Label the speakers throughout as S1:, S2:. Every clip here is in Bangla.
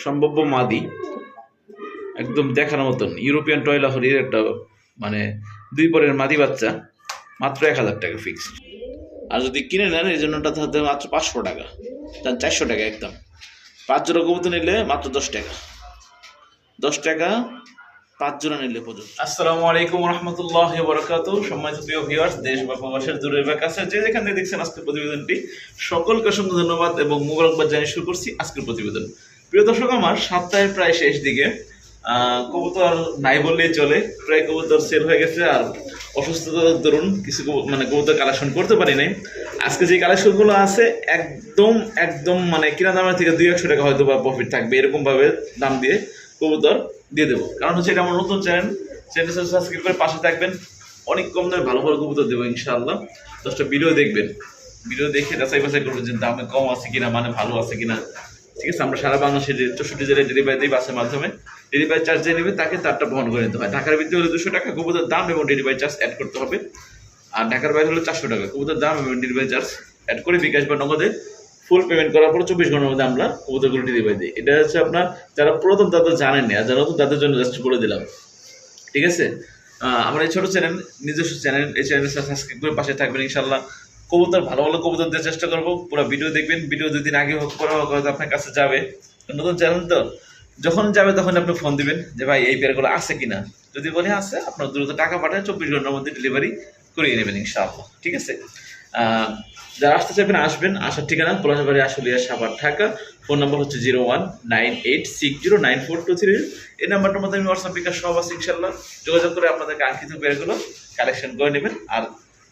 S1: সম্ভাব্য মাদি, একদম দেখার মতন ইউরোপিয়ান টয়লাহরির একটা মানে 2 পরের মাদি বাচ্চা, মাত্র 1000 টাকা ফিক্সড। আর যদি কিনে নেন এই জন্যটা তাহলে মাত্র 500 টাকা, 400 টাকা একদম। 5 জোড়া কবুতর নিলে মাত্র 10 টাকা, 10 টাকা 5 জোড়া নিলে পর্যন্ত। আসসালামু আলাইকুম রহমতুল্লাহি ওয়া বারাকাতুহু। সম্মানিত প্রিয় ভিউয়ার্স, দেশ বা প্রবাসের দূরে বা কাছে যে যেখান থেকে দেখছেন আজকের প্রতিবেদনটি, সকলকে অসংখ্য ধন্যবাদ এবং মোবারকবাদ জানিয়ে শুরু করছি আজকের প্রতিবেদন। প্রিয় দর্শক, আমার সপ্তাহের প্রায় শেষ দিকে, কবুতর নাই বললেই চলে, প্রায় কবুতর সেল হয়ে গেছে। আর অসুস্থতার দরুন কিছু কবুতর কালেকশন করতে পারি নাই। আজকে যে কালেকশনগুলো আছে একদম একদম মানে কিনা দামের থেকে 200 টাকা হয়তো বা প্রফিট থাকবে, এরকম ভাবে দাম দিয়ে কবুতর দিয়ে দেবো। কারণ হচ্ছে এটা আমার নতুন চ্যানেলটা সাবস্ক্রাইব করে পাশে থাকবেন। অনেক কম দামে ভালো ভালো কবুতর দেবো ইনশাআল্লাহ। 10টা ভিডিও দেখবেন, ভিডিও দেখে যাচাই বাছাই করবেন যে দামে কম আছে কিনা, মানে ভালো আছে কিনা। ঠিক আছে, আমরা সারা বাংলাদেশের 64 জেলায় ডেলিভারি দিই বাসের মাধ্যমে। ডেলিভারি চার্জ যে নেবে তাকে তারটা বহন করে নিতে হয়। ঢাকার ভিতরে হলে 200 টাকা কবুতর দাম এবং ডেলিভারি চার্জ অ্যাড করতে হবে। আর ঢাকার বাইরে হলে 400 টাকা কবুতর দাম এবং ডেলিভারি চার্জ অ্যাড করে বিকাশ বা নগদে ফুল পেমেন্ট করার পর 24 ঘন্টার মধ্যে আমরা কবুতরগুলো ডেলিভারি দিই। এটা হচ্ছে আপনার যারা পুরাতন তাদের জানেন না, আর যারা নতুন তাদের জন্য জাস্ট বলে দিলাম। ঠিক আছে, আমার এই ছোট চ্যানেল, নিজস্ব চ্যানেল, এই চ্যানেল সাবস্ক্রাইব করে পাশে থাকবেন ইনশাল্লাহ। কবুতর ভালো ভালো কবুতর দেওয়ার চেষ্টা করবো। পুরো ভিডিও দেখবেন, ভিডিও 2 দিন আগে হোক পরে হোক হয়তো আপনার কাছে যাবে। নতুন চ্যানেল তো, যখন যাবে তখন আপনি ফোন দিবেন যে ভাই এই পেয়ারগুলো আছে কিনা। যদি বলে আছে, আপনার দ্রুত টাকা পাঠায় 24 ঘন্টার মধ্যে ডেলিভারি করিয়ে নেবেন ইনশাআল্লাহ। ঠিক আছে, যারা আসতে চাইবেন আসবেন। আসার ঠিকানা পলাশবাড়ি আশুলিয়া সাভার ঢাকা। ফোন নাম্বার হচ্ছে 0198609423। এই নাম্বারটার মধ্যে আমি হোয়াটসঅ্যাপ বিকাশ সব আছে ইনশাল্লাহ। যোগাযোগ করে আপনাদের কাঙ্ক্ষিত পেয়ারগুলো কালেকশন করে নেবেন আর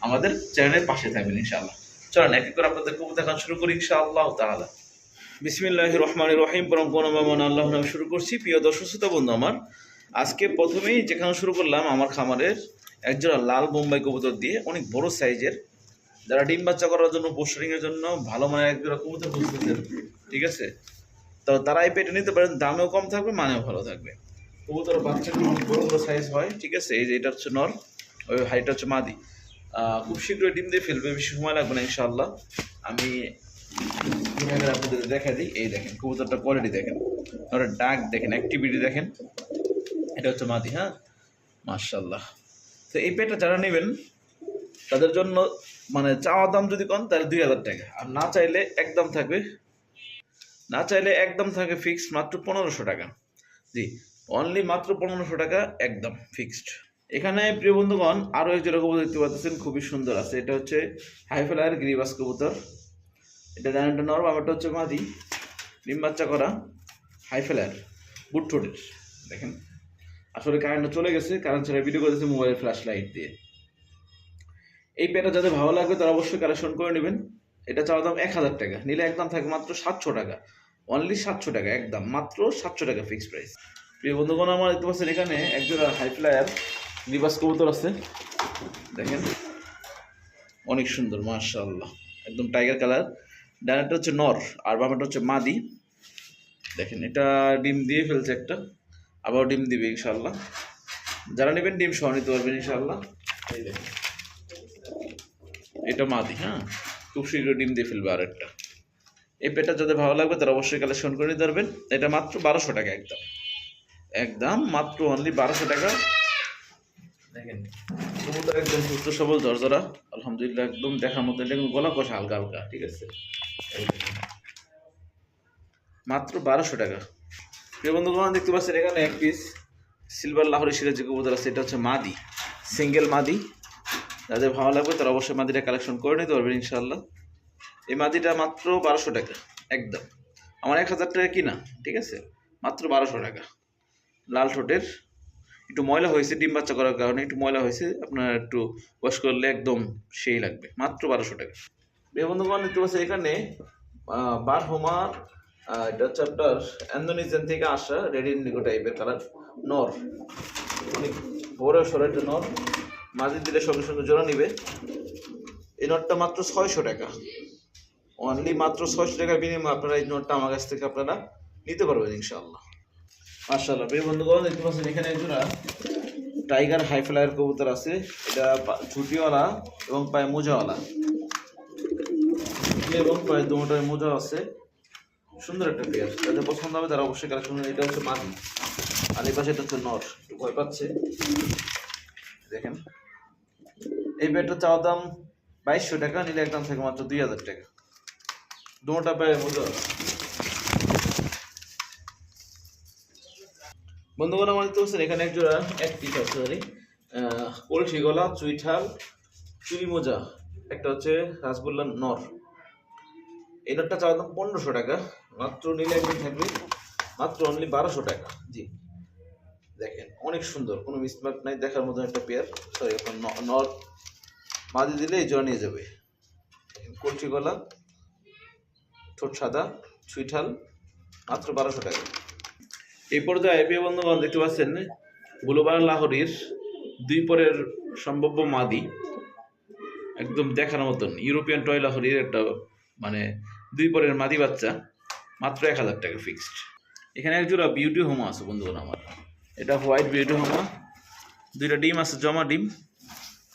S1: আমাদের চ্যানেলের পাশে থাকবেন ইনশাআল্লাহ। চলেন এক এক করে আপনাদের কবুতর দেখানো শুরু করি ইনশাআল্লাহ তাআলা। বিসমিল্লাহির রহমানির রহিম। পরম করুণাময় মহান আল্লাহর নামে শুরু করছি। প্রিয় দর্শক শ্রোতা বন্ধু আমার, আজকে প্রথমেই যেখানে শুরু করলাম আমার খামারের একজোড়া লাল বোম্বাই কবুতর দিয়ে, অনেক বড় সাইজের। যারা ডিম বাচ্চা করার জন্য, পোস্টারিং এর জন্য ভালো মানের একজোড়া কবুতর খুঁজতেছেন, ঠিক আছে, তো তারা এই পেটে নিতে পারেন। দামেও কম থাকবে, মানেও ভালো থাকবে। কবুতর বাচ্চাগুলো অনেক বড় বড় সাইজ হয়। ঠিক আছে, এই যে এটা হচ্ছে নর, ওই হাইটটা হচ্ছে মাদি। খুব শীঘ্রই ডিম দিয়ে ফেলবে, বেশি সময় লাগবে না ইনশাআল্লাহ। আমি আপনাদের দেখা দিই। এই দেখেন কবুতরটা কোয়ালিটি দেখেন, ওরা ডাক দেখেন, অ্যাক্টিভিটি দেখেন। এটা হচ্ছে মাদি। হ্যাঁ, মাশাআল্লাহ। তো এই পেটটা যারা নেবেন তাদের জন্য মানে চাওয়া দাম যদি কন তাহলে 2000 টাকা, আর না চাইলে একদম থাকবে, ফিক্সড মাত্র 1500 টাকা। জি, অনলি মাত্র 1500 টাকা একদম ফিক্সড। এখানে প্রিয় বন্ধুগণ আরও এক জোড়া কবুতর দেখতে পাচ্ছেন, খুবই সুন্দর আছে। এটা হচ্ছে হাইফ্লায়ার গ্রিবাস কবুতর। এটা ডানাটা নর, বাবাটা হচ্ছে মাদি, ডিম বাচ্চা করা হাইফ্লায়ার, বুট ঠোঁটের। দেখেন, আসলে কারেন্টটা চলে গেছে, কারেন্ট ছাড়া ভিডিও করতেছে মোবাইলের ফ্ল্যাশ লাইট দিয়ে। এই পেটা যাদের ভালো লাগবে তারা অবশ্যই কালেকশন করে নেবেন। এটা চাওয়া দাম 1000 টাকা, নিলে একদম থাকবে মাত্র 700 টাকা, অনলি 700 টাকা একদম, মাত্র 700 টাকা ফিক্সড প্রাইস। প্রিয় বন্ধুগণ আমার দেখতে পাচ্ছেন এখানে একজোড়া হাইফ্লায়ার গ্রিবাস কবুতর আছে। দেখেন অনেক সুন্দর মাশাআল্লাহ, একদম টাইগার কালার। ডানাটা হচ্ছে নর আর বামাটা হচ্ছে মাদি। দেখেন এটা ডিম দিয়ে ফেলছে একটা, আবার ডিম দিবে ইনশাআল্লাহ। যারা নেবেন ডিম সহ নিতে পারবেন ইনশাআল্লাহ। এই দেখেন এটা মাদি। হ্যাঁ, খুব শীঘ্র ডিম দিয়ে ফেলবে আর একটা। এই পেটা যাদের ভালো লাগবে তারা অবশ্যই কালেকশন করে নিতে পারবেন। এটা মাত্র 1200 টাকা একদম, একদম মাত্র অনলি 1200 টাকা। দেখেন কবুতর একদম সুস্থ সবল ঝরঝরা আলহামদুলিল্লাহ, একদম দেখার মতো। এটা গলা কষা হালকা হালকা। ঠিক আছে, মাত্র 1200 টাকা। প্রিয় বন্ধুগণ দেখতে পাচ্ছেন এখানে এক পিস সিলভার লাহোরি সিরাজ যে কবুতর আছে, এটা হচ্ছে মাদি, সিঙ্গেল মাদি। যাদের ভালো লাগবে তারা অবশ্যই মাদিটা কালেকশন করে নিতে পারবেন ইনশাআল্লাহ। এই মাদিটা মাত্র 1200 টাকা একদম, আমার 1000 টাকা কিনা। ঠিক আছে, মাত্র 1200 টাকা। লাল ঠোঁটের, একটু ময়লা হয়েছে ডিম বাচ্চা করার কারণে, একটু ময়লা হয়েছে, আপনার একটু ওয়াশ করলে একদম সেই লাগবে, মাত্র 1200 টাকা। প্রিয় বন্ধুগণ দেখতে পাচ্ছি এখানে বারহোমার, এটা হচ্ছে আপনার ইন্দোনেশিয়ান থেকে আসা রেড ইন্ডিগো টাইপের কালার, নর, অনেক বড় সরের নর। মাঝে দিলে সঙ্গে সঙ্গে জোড়া নিবে। এই নটটা মাত্র 600 টাকা, অনলি মাত্র 600 টাকার বিনিময়ে আপনারা এই নটটা আমার কাছ থেকে আপনারা নিতে পারবেন ইনশাআল্লাহ। মাশাআল্লাহ। প্রিয় বন্ধুগণ দেখতে পাচ্ছেন এখানে একজোড়া টাইগার হাইফ্লায়ার কবুতর আছে। এটা ছুটিওয়ালা এবং পায়ে মোজাওয়ালা, এবং পায়ে দুটোটায় মোজা আছে। সুন্দর একটা পেয়ার, যাদের পছন্দ হবে তারা অবশ্যই কালেকশন করবেন। এটা হচ্ছে মাদি, আর এই পাশে এটা হচ্ছে নর, একটু ভয় পাচ্ছে দেখেন। এই পেয়ারটা চাওয়া দাম 2200 টাকা, নিলে একদম থেকে মাত্র 2000 টাকা। দুটোটা পেয়ে মজা। বন্ধুগণ আমার দেখতে পাচ্ছেন এখানে এক জোড়া এক পিস আছে, সরি কলসি গলা চুইঠাল চুরি মোজা, একটা হচ্ছে রাসগোল্লা নর। এই নটটা চাওয়া দাম 1500 টাকা, মাত্র নিলে একদিন থাকবে মাত্র অনলি 1200 টাকা। জি দেখেন অনেক সুন্দর, কোনো মিসমার্ক নাই, দেখার মতো একটা পেয়ার। সরি এখন নর মাদি দিলে এই জোড়া নিয়ে যাবে। কলসি গলা, ঠোঁট সাদা, চুইঠাল, মাত্র 1200 টাকা। এই পর্যায়ে প্রিয় বন্ধুগণ দেখতে পাচ্ছেন বুলোবার লাহোরির 2 পরের সম্ভাব্য মাদি, একদম দেখার মতন ইউরোপিয়ান টয় লাহোরির একটা মানে 2 পরের মাদি বাচ্চা, মাত্র 1000 টাকা ফিক্সড। এখানে এক জোড়া বিউটি হোমা আছে বন্ধুগণ আমার, এটা হোয়াইট বিউটি হোমা, 2টা ডিম আছে, জমা ডিম,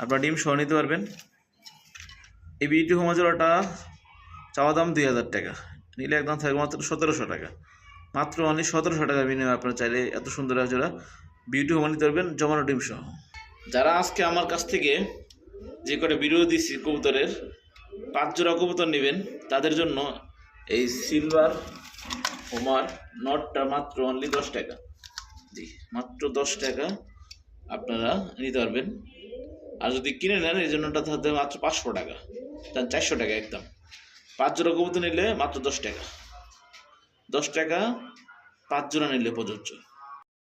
S1: আপনারা ডিম সহ নিতে পারবেন। এই বিউটি হোমা জোড়াটা চাওয়া দাম 2000 টাকা, নিলে একদম থাকবে মাত্র 1700 টাকা। মাত্র অনলি 1700 টাকা বিনিময়ে আপনারা চাইলে এত সুন্দর জোড়া বিউটি হোমা নিতে পারবেন, জমানো ডিম সহ। যারা আজকে আমার কাছ থেকে যে কটা ভিডিও দিচ্ছি কবুতরের 5 জোড়া কবুতর নেবেন, তাদের জন্য এই সিলভার হোমার নটটা মাত্র অনলি 10 টাকা। জি মাত্র 10 টাকা আপনারা নিতে পারবেন। আর যদি কিনে নেন এই জন্যটা তাহলে মাত্র 500 টাকা, 400 টাকা একদম। 5 জোড়া কবুতর নিলে মাত্র 10 টাকা, 10 টাকা 5 জোড়া নিলে প্রযোজ্য।